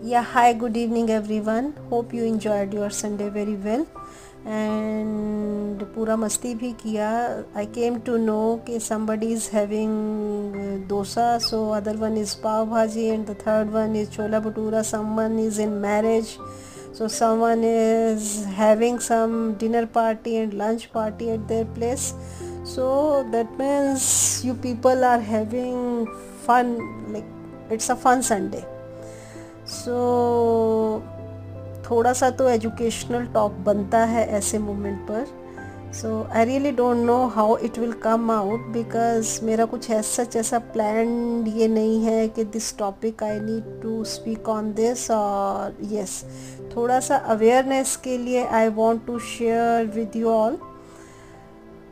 Yeah, hi, good evening everyone. Hope you enjoyed your Sunday very well. And पूरा मस्ती भी किया. I came to know कि somebody is having dosa, so other one is pav bhaji, and the third one is chola bhatura. Someone is in marriage, so someone is having some dinner party and lunch party at their place. So that means you people are having fun, like it's a fun Sunday. सो थोड़ा सा तो educational talk बनता है ऐसे moment पर. So I really don't know how it will come out, because मेरा कुछ ऐसा प्लान ये नहीं है कि this topic I need to speak on this. और यस, थोड़ा सा अवेयरनेस के लिए I want to share with you all.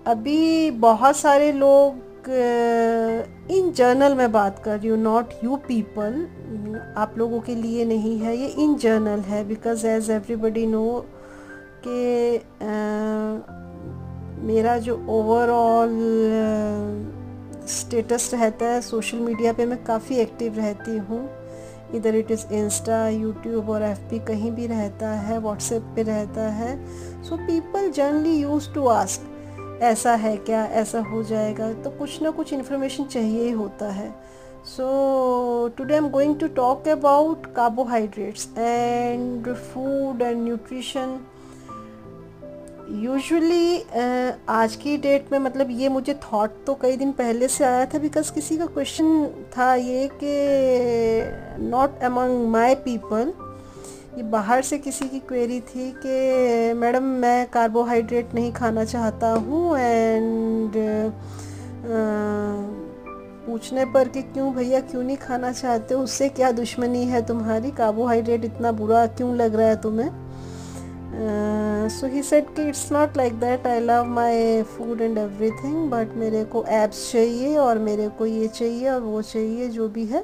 अभी बहुत सारे लोग, इन जनरल मैं बात कर रही हूँ, नॉट यू पीपल, आप लोगों के लिए नहीं है, ये इन जनरल है. बिकॉज एज एवरीबडी नो कि मेरा जो ओवरऑल स्टेटस रहता है सोशल मीडिया पे, मैं काफ़ी एक्टिव रहती हूँ. इधर इट इज़ इंस्टा, यूट्यूब और एफबी, कहीं भी रहता है, व्हाट्सएप पे रहता है. So people generally use to ask ऐसा है क्या, ऐसा हो जाएगा, तो कुछ ना कुछ इन्फॉर्मेशन चाहिए ही होता है. So today I am going to talk about carbohydrates and food and nutrition. Usually आज की डेट में, मतलब ये मुझे थॉट तो कई दिन पहले से आया था, बिकॉज किसी का क्वेश्चन था ये कि नॉट अमंग माय पीपल, ये बाहर से किसी की क्वेरी थी कि मैडम मैं कार्बोहाइड्रेट नहीं खाना चाहता हूँ. एंड पूछने पर कि क्यों भैया, क्यों नहीं खाना चाहते हो, उससे क्या दुश्मनी है तुम्हारी, कार्बोहाइड्रेट इतना बुरा क्यों लग रहा है तुम्हें. सो ही सेड कि it's not like that, I love my food and everything, but मेरे को एब्स चाहिए और मेरे को ये चाहिए और वो चाहिए, जो भी है.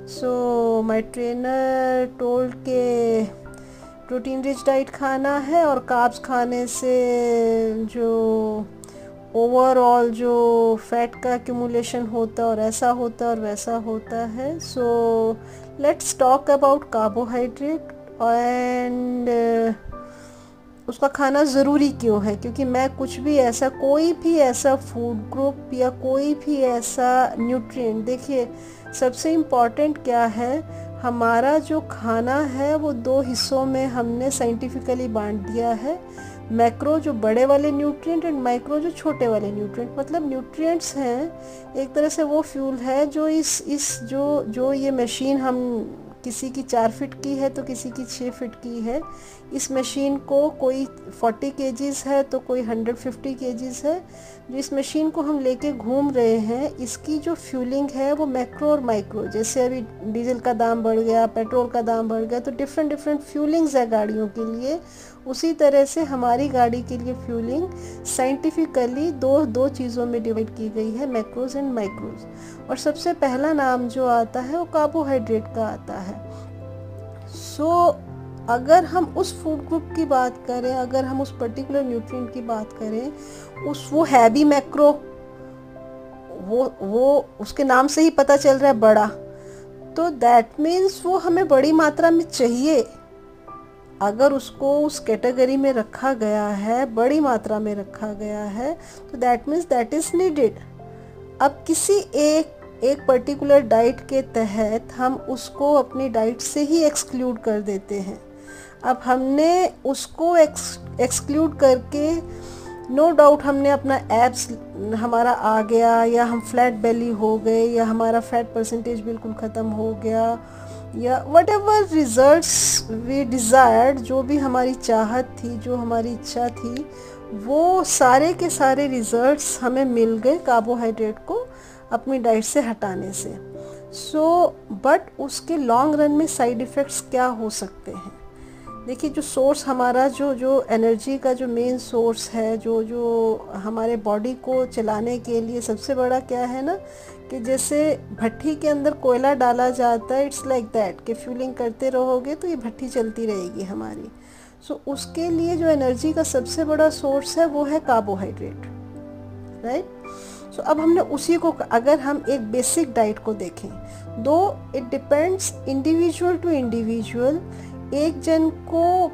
सो माई ट्रेनर टोल्ड के प्रोटीन रिच डाइट खाना है और कार्ब्स खाने से जो ओवरऑल जो फैट का एक्यूमुलेशन होता है और ऐसा होता है और वैसा होता है. So let's talk about carbohydrate and उसका खाना ज़रूरी क्यों है. क्योंकि मैं कुछ भी ऐसा, कोई भी ऐसा फूड ग्रुप या कोई भी ऐसा न्यूट्रिएंट, देखिए सबसे इम्पॉर्टेंट क्या है, हमारा जो खाना है वो दो हिस्सों में हमने साइंटिफिकली बांट दिया है. मैक्रो जो बड़े वाले न्यूट्रिएंट एंड माइक्रो जो छोटे वाले न्यूट्रिएंट. मतलब न्यूट्रिएंट्स हैं एक तरह से वो फ्यूल है जो इस जो ये मशीन, हम किसी की 4 फीट की है तो किसी की 6 फीट की है. इस मशीन को कोई 40 केजीज़ है तो कोई 150 केजीज़ है. जो इस मशीन को हम लेके घूम रहे हैं, इसकी जो फ्यूलिंग है वो मैक्रो और माइक्रो. जैसे अभी डीजल का दाम बढ़ गया, पेट्रोल का दाम बढ़ गया, तो डिफरेंट फ्यूलिंग्स है गाड़ियों के लिए. उसी तरह से हमारी गाड़ी के लिए फ्यूलिंग साइंटिफिकली दो चीज़ों में डिवाइड की गई है, मैक्रोज एंड माइक्रोज. और सबसे पहला नाम जो आता है वो कार्बोहाइड्रेट का आता है. सो अगर हम उस फूड ग्रुप की बात करें, अगर हम उस पर्टिकुलर न्यूट्रिएंट की बात करें, वो है भी मैक्रो, वो उसके नाम से ही पता चल रहा है बड़ा, तो दैट मीन्स वो हमें बड़ी मात्रा में चाहिए. अगर उसको उस कैटेगरी में रखा गया है, बड़ी मात्रा में रखा गया है, तो that means that is needed. अब किसी एक पर्टिकुलर डाइट के तहत हम उसको अपनी डाइट से ही एक्सक्लूड कर देते हैं. अब हमने उसको एक्सक्लूड करके, नो डाउट हमने अपना एब्स हमारा आ गया, या हम फ्लैट बेली हो गए, या हमारा फैट परसेंटेज बिल्कुल ख़त्म हो गया, या whatever results we desired, जो भी हमारी चाहत थी, जो हमारी इच्छा थी, वो सारे के सारे रिजल्ट्स हमें मिल गए कार्बोहाइड्रेट को अपनी डाइट से हटाने से. सो बट उसके लॉन्ग रन में साइड इफ़ेक्ट्स क्या हो सकते हैं. देखिए, जो सोर्स हमारा, जो एनर्जी का जो मेन सोर्स है, जो हमारे बॉडी को चलाने के लिए सबसे बड़ा क्या है ना, कि जैसे भट्टी के अंदर कोयला डाला जाता है, इट्स लाइक दैट कि फ्यूलिंग करते रहोगे तो ये भट्टी चलती रहेगी हमारी. सो उसके लिए जो एनर्जी का सबसे बड़ा सोर्स है वो है कार्बोहाइड्रेट, राइट. सो अब हमने उसी को, अगर हम एक बेसिक डाइट को देखें, though it depends individual to individual, एक जन को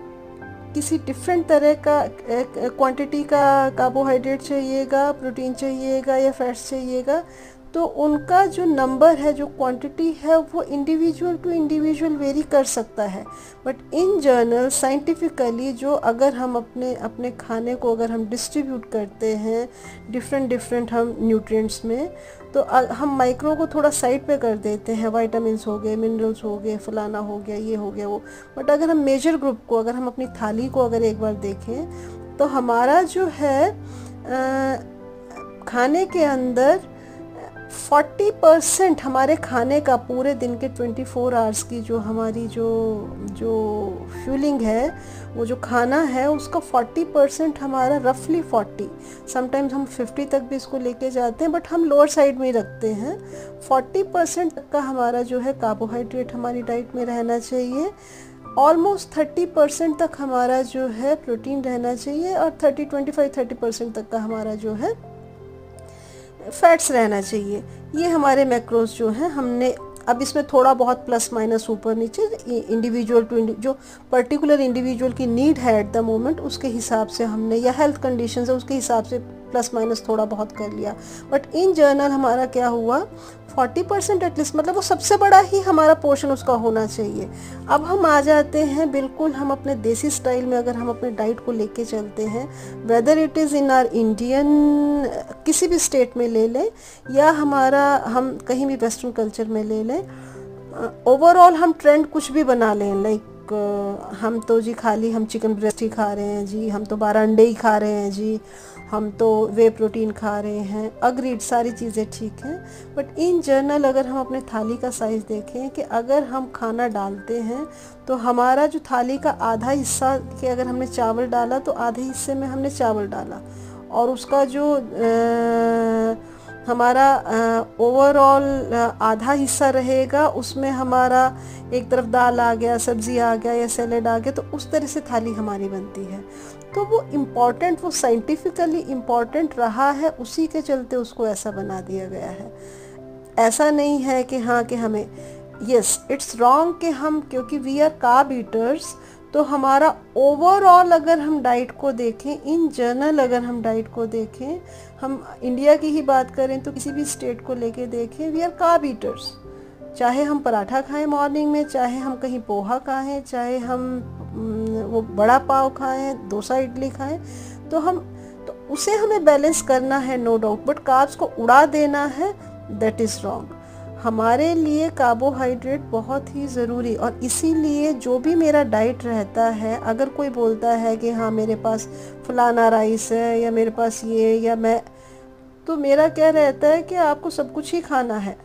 किसी डिफरेंट तरह का क्वांटिटी का कार्बोहाइड्रेट चाहिएगा, प्रोटीन चाहिएगा या फैट्स चाहिएगा, तो उनका जो नंबर है, जो क्वांटिटी है, वो इंडिविजुअल टू इंडिविजुअल वेरी कर सकता है। बट इन जनरल साइंटिफिकली जो अगर हम अपने खाने को अगर हम डिस्ट्रीब्यूट करते हैं डिफरेंट हम न्यूट्रिएंट्स में, तो हम माइक्रो को थोड़ा साइड पे कर देते हैं, वाइटामिन्स हो गए, मिनरल्स हो गए, फलाना हो गया, ये हो गया वो। बट अगर हम मेजर ग्रुप को, अगर हम अपनी थाली को अगर एक बार देखें, तो हमारा जो है खाने के अंदर 40% हमारे खाने का, पूरे दिन के 24 आवर्स की जो हमारी जो फ्यूलिंग है, वो जो खाना है उसका 40% हमारा, रफली 40, समटाइम्स हम 50 तक भी इसको लेके जाते हैं, बट हम लोअर साइड में ही रखते हैं। 40% तक का हमारा जो है कार्बोहाइड्रेट हमारी डाइट में रहना चाहिए, ऑलमोस्ट 30% तक हमारा जो है प्रोटीन रहना चाहिए, और 25-30% तक का हमारा जो है फैट्स रहना चाहिए। ये हमारे मैक्रोस जो हैं हमने, अब इसमें थोड़ा बहुत प्लस माइनस ऊपर नीचे इंडिविजुअल टू जो पर्टिकुलर इंडिविजुअल की नीड है एट द मोमेंट, उसके हिसाब से हमने, या हेल्थ कंडीशंस है उसके हिसाब से प्लस माइनस थोड़ा बहुत कर लिया। बट इन जनरल हमारा क्या हुआ, 40% एटलीस्ट, मतलब वो सबसे बड़ा ही हमारा पोर्शन उसका होना चाहिए। अब हम आ जाते हैं बिल्कुल, हम अपने देसी स्टाइल में अगर हम अपने डाइट को लेके चलते हैं, whether it is in are Indian किसी भी स्टेट में ले लें, या हमारा हम कहीं भी वेस्टर्न कल्चर में ले लें, ओवरऑल हम ट्रेंड कुछ भी बना लें, लाइक हम तो जी खाली हम चिकन ब्रेस्ट ही खा रहे हैं जी, हम तो 12 अंडे ही खा रहे हैं जी, हम तो वे प्रोटीन खा रहे हैं, अग्रीड, सारी चीज़ें ठीक हैं। बट इन जनरल अगर हम अपने थाली का साइज़ देखें, कि अगर हम खाना डालते हैं तो हमारा जो थाली का आधा हिस्सा, कि अगर हमने चावल डाला तो आधे हिस्से में हमने चावल डाला, और उसका जो हमारा ओवरऑल आधा हिस्सा रहेगा, उसमें हमारा एक तरफ दाल आ गया, सब्ज़ी आ गया या सैलेड आ गया, तो उस तरह से थाली हमारी बनती है। तो वो इम्पॉर्टेंट, वो साइंटिफिकली इम्पॉर्टेंट रहा है, उसी के चलते उसको ऐसा बना दिया गया है। ऐसा नहीं है कि हाँ कि हमें, यस इट्स रॉन्ग कि हम, क्योंकि वी आर कार्ब ईटर्स, तो हमारा ओवरऑल अगर हम डाइट को देखें, इन जनरल अगर हम डाइट को देखें, हम इंडिया की ही बात करें तो किसी भी स्टेट को लेके देखें, वी आर कार्ब ईटर्स। चाहे हम पराठा खाएं मॉर्निंग में, चाहे हम कहीं पोहा खाएं, चाहे हम वो बड़ा पाव खाएं, डोसा इडली खाएं, तो उसे हमें बैलेंस करना है, नो डाउट। बट कार्ब्स को उड़ा देना है, दैट इज़ रॉन्ग। हमारे लिए कार्बोहाइड्रेट बहुत ही ज़रूरी, और इसीलिए जो भी मेरा डाइट रहता है, अगर कोई बोलता है कि हाँ मेरे पास फलाना राइस है या मेरे पास ये, या मैं, तो मेरा क्या रहता है कि आपको सब कुछ ही खाना है,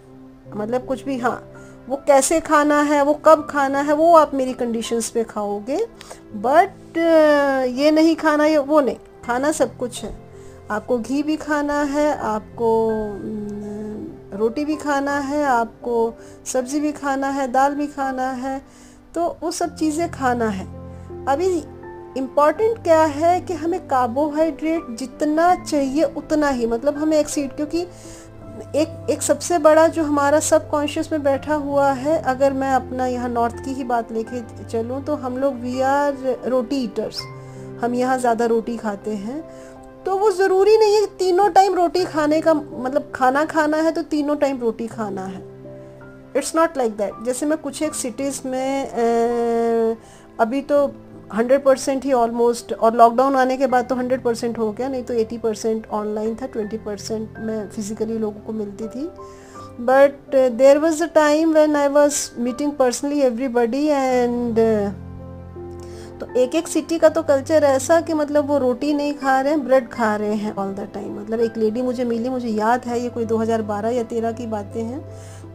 मतलब कुछ भी, हाँ वो कैसे खाना है, वो कब खाना है, वो आप मेरी कंडीशंस पे खाओगे, बट ये नहीं खाना, ये वो नहीं खाना, सब कुछ है। आपको घी भी खाना है, आपको रोटी भी खाना है, आपको सब्ज़ी भी खाना है, दाल भी खाना है, तो वो सब चीज़ें खाना है। अभी इम्पॉर्टेंट क्या है कि हमें कार्बोहाइड्रेट जितना चाहिए उतना ही, मतलब हमें एक्सीड, क्योंकि एक सबसे बड़ा जो हमारा सबकॉन्शियस में बैठा हुआ है, अगर मैं अपना यहाँ नॉर्थ की ही बात लेके चलूँ, तो हम लोग वी आर रोटी ईटर्स, हम यहाँ ज़्यादा रोटी खाते हैं। तो वो ज़रूरी नहीं है तीनों टाइम रोटी खाने का, मतलब खाना है तो तीनों टाइम रोटी खाना है, इट्स नॉट लाइक दैट। जैसे मैं कुछ एक सिटीज़ में अभी तो 100% ही ऑलमोस्ट, और लॉकडाउन आने के बाद तो 100% हो गया, नहीं तो 80% ऑनलाइन था, 20% मैं फिज़िकली लोगों को मिलती थी। But there was a time when I was meeting personally everybody, and तो एक सिटी का तो कल्चर ऐसा कि मतलब वो रोटी नहीं खा रहे हैं, ब्रेड खा रहे हैं ऑल द टाइम। मतलब एक लेडी मुझे मिली, मुझे याद है, ये कोई 2012 या 13 की बातें हैं,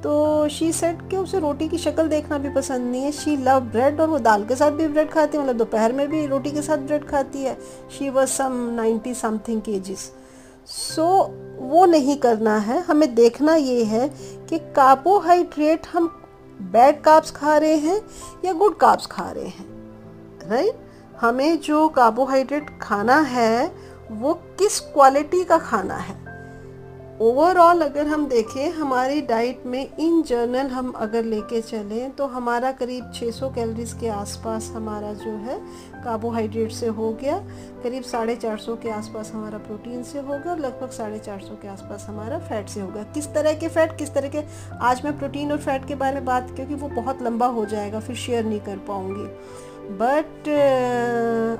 तो शी सेड कि उसे रोटी की शक्ल देखना भी पसंद नहीं है, शी लव ब्रेड, और वो दाल के साथ भी ब्रेड खाती है, मतलब दोपहर में भी रोटी के साथ ब्रेड खाती है। She was some 90 something kgs. So वो नहीं करना है, हमें देखना ये है कि कार्बोहाइड्रेट हम बैड कार्ब्स खा रहे हैं या गुड कार्ब्स खा रहे हैं, राइट। हमें जो कार्बोहाइड्रेट खाना है वो किस क्वालिटी का खाना है, ओवरऑल अगर हम देखें हमारी डाइट में इन जनरल हम अगर लेके चलें तो हमारा करीब 600 कैलोरीज के आसपास हमारा जो है कार्बोहाइड्रेट से हो गया, करीब 450 के आसपास हमारा प्रोटीन से होगा और लगभग 450 के आसपास हमारा फैट से होगा। किस तरह के फैट, किस तरह के, आज मैं प्रोटीन और फैट के बारे में बात, क्योंकि वो बहुत लंबा हो जाएगा फिर शेयर नहीं कर पाऊँगी, बट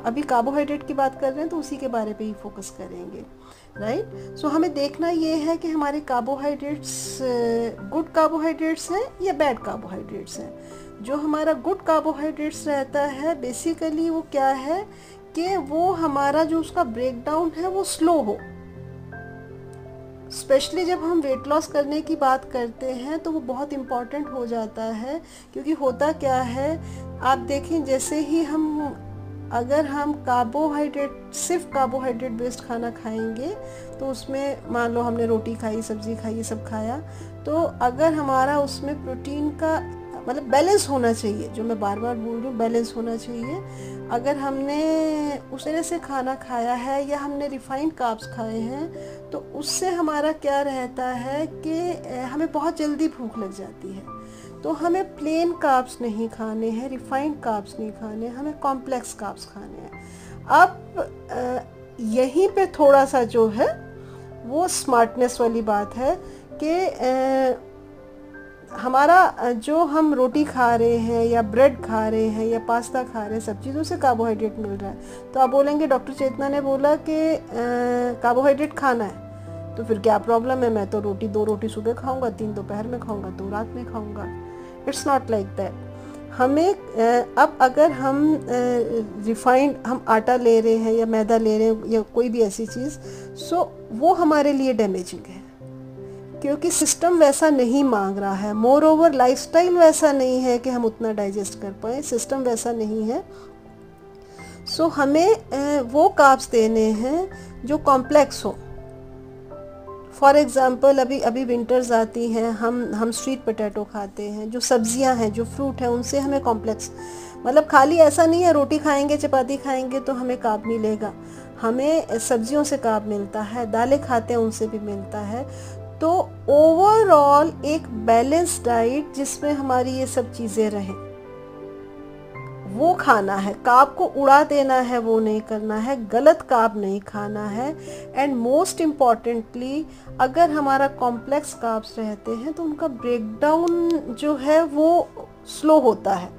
अभी कार्बोहाइड्रेट की बात कर रहे हैं तो उसी के बारे पे ही फोकस करेंगे, राइट। सो हमें देखना ये है कि हमारे कार्बोहाइड्रेट्स गुड कार्बोहाइड्रेट्स हैं या बैड कार्बोहाइड्रेट्स हैं। जो हमारा गुड कार्बोहाइड्रेट्स रहता है बेसिकली वो क्या है कि वो हमारा जो उसका ब्रेकडाउन है वो स्लो हो। स्पेशली जब हम वेट लॉस करने की बात करते हैं तो वो बहुत इम्पॉर्टेंट हो जाता है, क्योंकि होता क्या है आप देखें, जैसे ही अगर हम कार्बोहाइड्रेट, सिर्फ कार्बोहाइड्रेट बेस्ड खाना खाएंगे तो उसमें मान लो हमने रोटी खाई, सब्जी खाई, ये सब खाया, तो अगर हमारा उसमें प्रोटीन का मतलब बैलेंस होना चाहिए, जो मैं बार बार बोल रही हूँ बैलेंस होना चाहिए। अगर हमने उस तरह से खाना खाया है या हमने रिफाइंड कार्ब्स खाए हैं तो उससे हमारा क्या रहता है कि हमें बहुत जल्दी भूख लग जाती है। तो हमें प्लेन कार्ब्स नहीं खाने हैं, रिफाइंड कार्ब्स नहीं खाने, हमें कॉम्प्लेक्स कार्ब्स खाने हैं। अब यहीं पे थोड़ा सा जो है वो स्मार्टनेस वाली बात है कि हमारा जो हम रोटी खा रहे हैं या ब्रेड खा रहे हैं या पास्ता खा रहे हैं, सब चीज़ों से कार्बोहाइड्रेट मिल रहा है। तो आप बोलेंगे डॉक्टर चेतना ने बोला कि कार्बोहाइड्रेट खाना है, तो फिर क्या प्रॉब्लम है, मैं तो दो रोटी सुबह खाऊंगा, 3 दोपहर में खाऊंगा, 2 रात में खाऊंगा। It's not like that. हमें अब अगर हम रिफाइंड हम आटा ले रहे हैं या मैदा ले रहे हैं या कोई भी ऐसी चीज़, सो वो हमारे लिए डैमेजिंग है, क्योंकि सिस्टम वैसा नहीं मांग रहा है। मोर ओवर लाइफस्टाइल वैसा नहीं है कि हम उतना डाइजेस्ट कर पाए, सिस्टम वैसा नहीं है। सो हमें वो कार्ब्स देने हैं जो कॉम्प्लेक्स हो। फॉर एग्ज़ाम्पल अभी विंटर्स आती हैं, हम स्वीट पोटैटो खाते हैं, जो सब्जियां हैं, जो फ्रूट है, उनसे हमें कॉम्प्लेक्स, मतलब खाली ऐसा नहीं है रोटी खाएंगे चपाती खाएंगे तो हमें कार्ब मिलेगा, हमें सब्जियों से कार्ब मिलता है, दालें खाते हैं उनसे भी मिलता है। तो ओवरऑल एक बैलेंस डाइट जिसमें हमारी ये सब चीज़ें रहें वो खाना है। कार्ब को उड़ा देना है वो नहीं करना है, गलत कार्ब नहीं खाना है। एंड मोस्ट इम्पॉर्टेंटली अगर हमारा कॉम्प्लेक्स कार्ब्स रहते हैं तो उनका ब्रेकडाउन जो है वो स्लो होता है,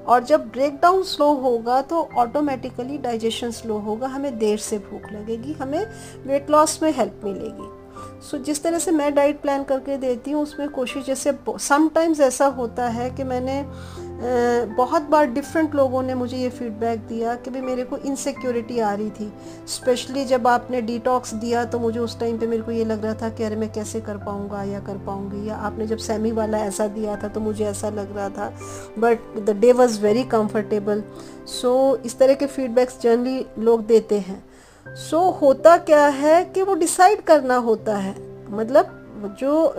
और जब ब्रेकडाउन स्लो होगा तो ऑटोमेटिकली डाइजेशन स्लो होगा, हमें देर से भूख लगेगी, हमें वेट लॉस में हेल्प मिलेगी। सो जिस तरह से मैं डाइट प्लान करके देती हूँ उसमें कोशिश, जैसे समटाइम्स ऐसा होता है कि मैंने बहुत बार डिफरेंट लोगों ने मुझे ये फीडबैक दिया कि भाई मेरे को इनसिक्योरिटी आ रही थी, स्पेशली जब आपने डिटॉक्स दिया तो मुझे उस टाइम पे मेरे को ये लग रहा था कि अरे मैं कैसे कर पाऊँगा या कर पाऊँगी, या आपने जब सेमी वाला ऐसा दिया था तो मुझे ऐसा लग रहा था, but the day was very comfortable. So इस तरह के फीडबैक्स जनरली लोग देते हैं। सो होता क्या है कि वो डिसाइड करना होता है, मतलब जो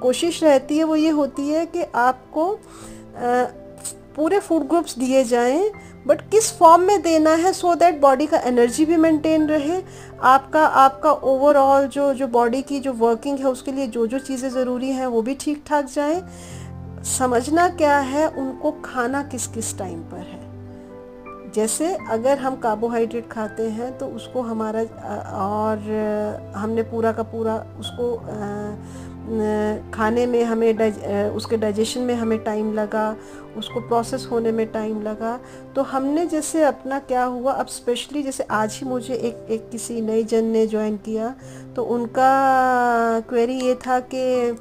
कोशिश रहती है वो ये होती है कि आपको पूरे फूड ग्रुप्स दिए जाएं, बट किस फॉर्म में देना है सो दैट बॉडी का एनर्जी भी मेंटेन रहे, आपका ओवरऑल जो बॉडी की जो वर्किंग है उसके लिए जो चीज़ें ज़रूरी हैं वो भी ठीक ठाक जाए। समझना क्या है, उनको खाना किस किस टाइम पर है। जैसे अगर हम कार्बोहाइड्रेट खाते हैं तो उसको हमारा और हमने पूरा का पूरा उसको खाने में हमें उसके डाइजेशन में हमें टाइम लगा, उसको प्रोसेस होने में टाइम लगा, तो हमने जैसे अपना क्या हुआ, अब स्पेशली जैसे आज ही मुझे एक किसी नई जन ने ज्वाइन किया तो उनका क्वेरी ये था कि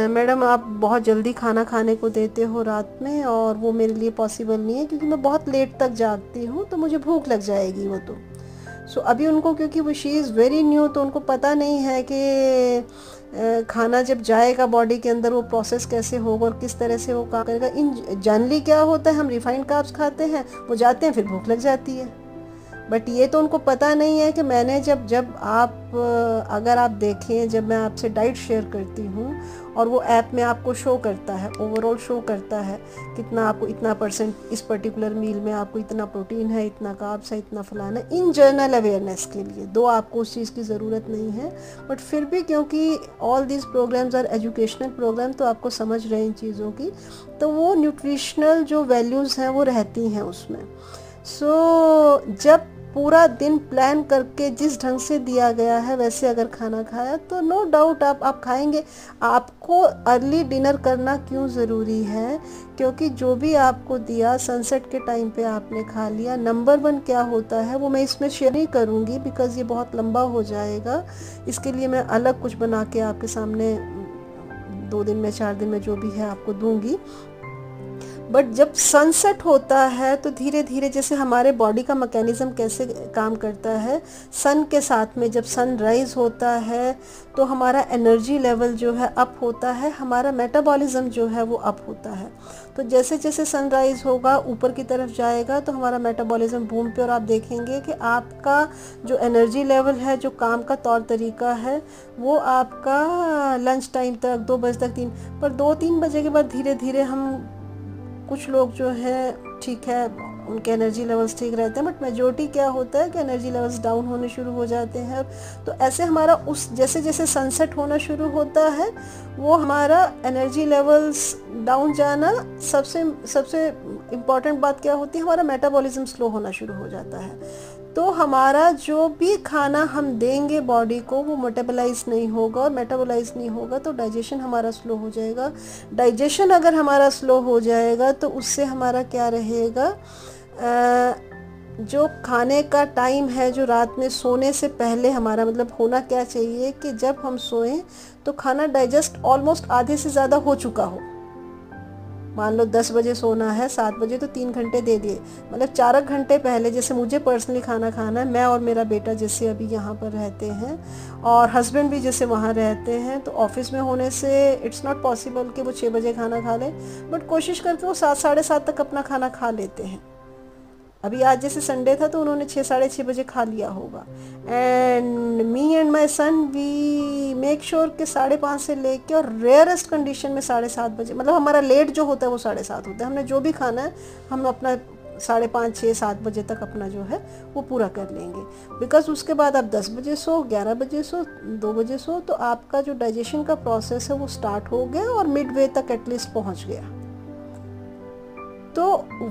मैडम आप बहुत जल्दी खाना खाने को देते हो रात में और वो मेरे लिए पॉसिबल नहीं है क्योंकि मैं बहुत लेट तक जागती हूँ तो मुझे भूख लग जाएगी वो तो। सो अभी उनको क्योंकि वो शी इज़ वेरी न्यू तो उनको पता नहीं है कि खाना जब जाएगा बॉडी के अंदर वो प्रोसेस कैसे होगा और किस तरह से वो काम करेगा। इन जनरली क्या होता है, हम रिफाइंड कार्ब्स खाते हैं, वो जाते हैं फिर भूख लग जाती है, बट ये तो उनको पता नहीं है कि मैंने जब आप अगर आप देखें, जब मैं आपसे डाइट शेयर करती हूँ और वो ऐप में आपको शो करता है, ओवरऑल शो करता है कितना आपको, इतना परसेंट इस पर्टिकुलर मील में आपको इतना प्रोटीन है, इतना कार्ब्स है, इतना फलाना, इन जनरल अवेयरनेस के लिए, दो आपको उस चीज़ की ज़रूरत नहीं है, बट फिर भी क्योंकि all this programs are educational program, तो आपको समझ रहे हैं इन चीज़ों की, तो वो न्यूट्रिशनल जो वैल्यूज़ हैं वो रहती हैं उसमें। सो जब पूरा दिन प्लान करके जिस ढंग से दिया गया है वैसे अगर खाना खाया तो नो डाउट आप खाएंगे। आपको अर्ली डिनर करना क्यों ज़रूरी है? क्योंकि जो भी आपको दिया सनसेट के टाइम पे आपने खा लिया। नंबर 1 क्या होता है वो मैं इसमें शेयर नहीं करूँगी बिकॉज़ ये बहुत लंबा हो जाएगा, इसके लिए मैं अलग कुछ बना के आपके सामने 2 दिन में 4 दिन में जो भी है आपको दूंगी। बट जब सनसेट होता है तो धीरे धीरे, जैसे हमारे बॉडी का मैकेनिज़्म कैसे काम करता है, सन के साथ में जब सनराइज़ होता है तो हमारा एनर्जी लेवल जो है अप होता है, हमारा मेटाबॉलिज्म जो है वो अप होता है। तो जैसे जैसे सनराइज़ होगा ऊपर की तरफ जाएगा तो हमारा मेटाबॉलिज्म बूम पे, और आप देखेंगे कि आपका जो एनर्जी लेवल है, जो काम का तौर तरीका है, वो आपका लंच टाइम तक 2 बजे तक 3, पर 2-3 बजे के बाद धीरे धीरे हम, कुछ लोग जो है ठीक है उनके एनर्जी लेवल्स ठीक रहते हैं, बट मेजॉरिटी क्या होता है कि एनर्जी लेवल्स डाउन होने शुरू हो जाते हैं। तो ऐसे हमारा उस जैसे जैसे सनसेट होना शुरू होता है वो हमारा एनर्जी लेवल्स डाउन जाना, सबसे इम्पॉर्टेंट बात क्या होती है, हमारा मेटाबॉलिज्म स्लो होना शुरू हो जाता है। तो हमारा जो भी खाना हम देंगे बॉडी को वो मेटाबोलाइज नहीं होगा, और मेटाबोलाइज नहीं होगा तो डाइजेशन हमारा स्लो हो जाएगा। डाइजेशन अगर हमारा स्लो हो जाएगा तो उससे हमारा क्या रहेगा, जो खाने का टाइम है, जो रात में सोने से पहले हमारा मतलब होना क्या चाहिए कि जब हम सोएं तो खाना डाइजेस्ट ऑलमोस्ट आधे से ज़्यादा हो चुका हो। मान लो 10 बजे सोना है, 7 बजे तो 3 घंटे दे दिए, मतलब 4 घंटे पहले। जैसे मुझे पर्सनली खाना खाना है, मैं और मेरा बेटा जैसे अभी यहाँ पर रहते हैं और हस्बैंड भी जैसे वहाँ रहते हैं, तो ऑफिस में होने से इट्स नॉट पॉसिबल कि वो 6 बजे खाना खा लें, बट कोशिश करके वो 7 साढ़े 7 तक अपना खाना खा लेते हैं। अभी आज जैसे संडे था तो उन्होंने 6 साढ़े 6 बजे खा लिया होगा। And me and my son we make sure कि 5:30 से लेके, और रेयरेस्ट कंडीशन में 7:30 बजे, मतलब हमारा लेट जो होता है वो 7:30 होता है। हमने जो भी खाना है हम अपना 5:30, 6, 7 बजे तक अपना जो है वो पूरा कर लेंगे। बिकॉज उसके बाद आप 10 बजे सो, 11 बजे सो, 2 बजे सो, तो आपका जो डाइजेशन का प्रोसेस है वो स्टार्ट हो गया और मिड वे तक एटलीस्ट पहुँच गया। तो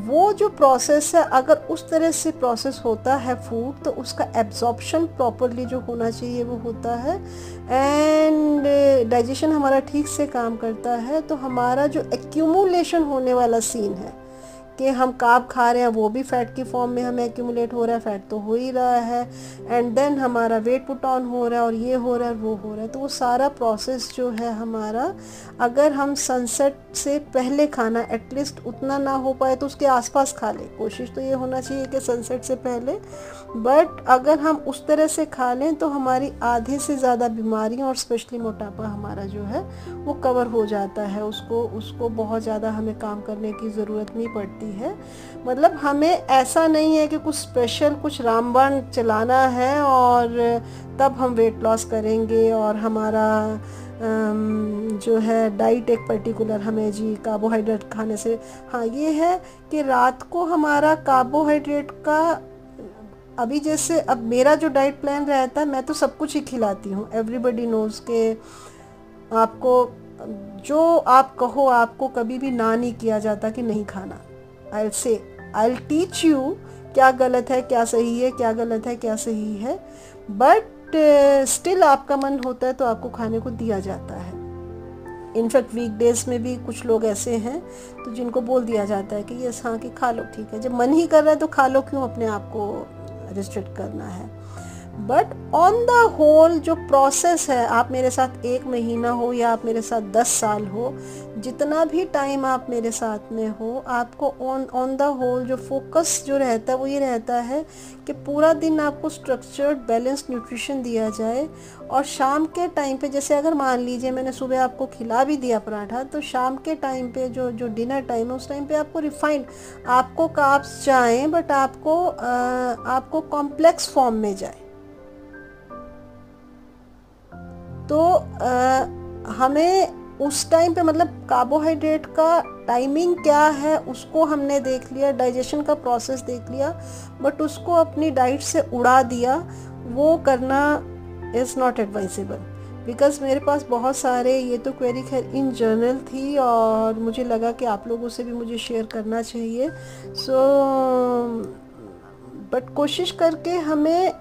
वो जो प्रोसेस है, अगर उस तरह से प्रोसेस होता है फूड, तो उसका एब्जॉर्प्शन प्रॉपरली जो होना चाहिए वो होता है, एंड डाइजेशन हमारा ठीक से काम करता है। तो हमारा जो एक्यूमुलेशन होने वाला सीन है कि हम कार्ब खा रहे हैं वो भी फैट की फॉर्म में हमें एक्यूमुलेट हो रहा है, फैट तो हो ही रहा है, एंड देन हमारा वेट पुट ऑन हो रहा है, और ये हो रहा है वो हो रहा है। तो वो सारा प्रोसेस जो है हमारा, अगर हम सनसेट से पहले खाना एटलीस्ट उतना ना हो पाए तो उसके आसपास खा लें। कोशिश तो ये होना चाहिए कि सनसेट से पहले, बट अगर हम उस तरह से खा लें तो हमारी आधे से ज़्यादा बीमारियां और स्पेशली मोटापा हमारा जो है वो कवर हो जाता है। उसको बहुत ज़्यादा हमें काम करने की ज़रूरत नहीं पड़ती है। मतलब हमें ऐसा नहीं है कि कुछ स्पेशल, कुछ रामबाण चलाना है और तब हम वेट लॉस करेंगे और हमारा जो है डाइट एक पर्टिकुलर हमें जी कार्बोहाइड्रेट खाने से। हाँ ये है कि रात को हमारा कार्बोहाइड्रेट का, अभी जैसे अब मेरा जो डाइट प्लान रहता है, मैं तो सब कुछ ही खिलाती हूँ। एवरीबडी नोज़ के आपको जो आप कहो, आपको कभी भी ना नहीं किया जाता कि नहीं खाना। I'll teach you क्या गलत है, क्या सही है, क्या गलत है, क्या सही है, बट स्टिल आपका मन होता है तो आपको खाने को दिया जाता है। इनफैक्ट वीकडेज में भी कुछ लोग ऐसे हैं तो जिनको बोल दिया जाता है कि ये हाँ कि खा लो, ठीक है, जब मन ही कर रहा है तो खा लो, क्यों अपने आप को रिस्ट्रिक्ट करना है। बट ऑन द होल जो प्रोसेस है, आप मेरे साथ 1 महीना हो या आप मेरे साथ 10 साल हो, जितना भी टाइम आप मेरे साथ में हो, आपको ऑन द होल जो फोकस जो रहता है वो ये रहता है कि पूरा दिन आपको स्ट्रक्चर्ड बैलेंस्ड न्यूट्रिशन दिया जाए। और शाम के टाइम पे, जैसे अगर मान लीजिए मैंने सुबह आपको खिला भी दिया पराठा, तो शाम के टाइम पे जो जो डिनर टाइम है उस टाइम पे आपको रिफाइंड, आपको कार्ब्स जाएँ बट आपको कॉम्प्लेक्स फॉर्म में जाए। तो हमें उस टाइम पे मतलब कार्बोहाइड्रेट का टाइमिंग क्या है उसको हमने देख लिया, डाइजेशन का प्रोसेस देख लिया, बट उसको अपनी डाइट से उड़ा दिया, वो करना इज़ नॉट एडवाइजेबल। बिकॉज मेरे पास बहुत सारे, ये तो क्वेरी खैर इन जनरल थी और मुझे लगा कि आप लोगों से भी मुझे शेयर करना चाहिए। सो बट कोशिश करके हमें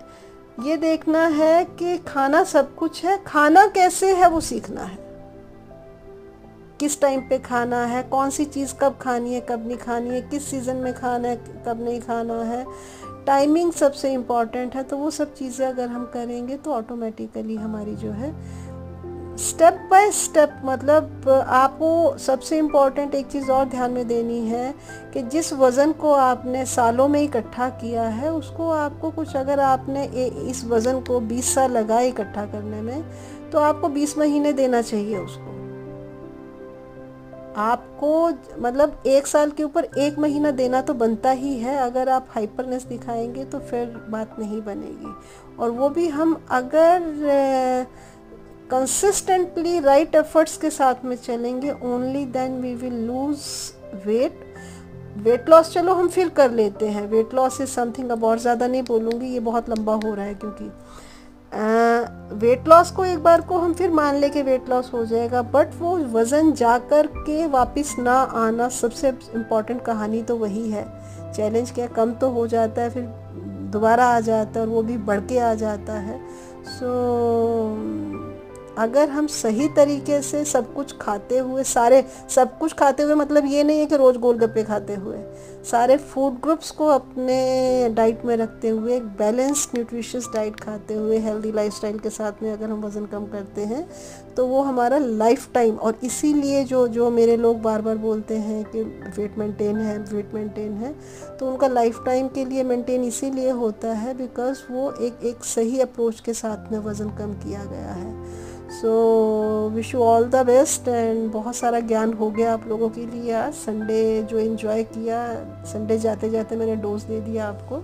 ये देखना है कि खाना सब कुछ है, खाना कैसे है वो सीखना है, किस टाइम पे खाना है, कौन सी चीज़ कब खानी है कब नहीं खानी है, किस सीज़न में खाना है कब नहीं खाना है, टाइमिंग सबसे इम्पॉर्टेंट है। तो वो सब चीज़ें अगर हम करेंगे तो ऑटोमेटिकली हमारी जो है स्टेप बाय स्टेप, मतलब आपको सबसे इम्पॉर्टेंट एक चीज़ और ध्यान में देनी है कि जिस वज़न को आपने सालों में इकट्ठा किया है उसको आपको कुछ, अगर आपने इस वज़न को 20 साल लगाए इकट्ठा करने में, तो आपको 20 महीने देना चाहिए उसको। आपको मतलब 1 साल के ऊपर 1 महीना देना तो बनता ही है। अगर आप हाइपरनेस दिखाएंगे तो फिर बात नहीं बनेगी। और वो भी हम अगर कंसिस्टेंटली राइट एफर्ट्स के साथ में चलेंगे, only then we will lose weight. Weight loss चलो हम फिर कर लेते हैं, वेट लॉस इज समथिंग, अब और ज़्यादा नहीं बोलूँगी, ये बहुत लंबा हो रहा है, क्योंकि वेट लॉस को एक बार को हम फिर मान ले कि वेट लॉस हो जाएगा, बट वो वज़न जा कर के वापस ना आना, सबसे इम्पॉर्टेंट कहानी तो वही है। चैलेंज क्या, कम तो हो जाता है फिर दोबारा आ जाता है और वो भी बढ़ के आ जाता है। सो अगर हम सही तरीके से सब कुछ खाते हुए, सब कुछ खाते हुए मतलब ये नहीं है कि रोज़ गोलगप्पे खाते हुए, सारे फूड ग्रुप्स को अपने डाइट में रखते हुए, एक बैलेंस्ड न्यूट्रिशियस डाइट खाते हुए, हेल्दी लाइफस्टाइल के साथ में अगर हम वज़न कम करते हैं तो वो हमारा लाइफ टाइम, और इसीलिए जो मेरे लोग बार बार बोलते हैं कि वेट मेंटेन है, तो उनका लाइफ टाइम के लिए मेंटेन इसीलिए होता है बिकॉज वो एक सही अप्रोच के साथ में वज़न कम किया गया है। So wish you all the best, and बहुत सारा ज्ञान हो गया आप लोगों के लिए। आज संडे जो एंजॉय किया, संडे जाते जाते मैंने डोज दे दिया आपको।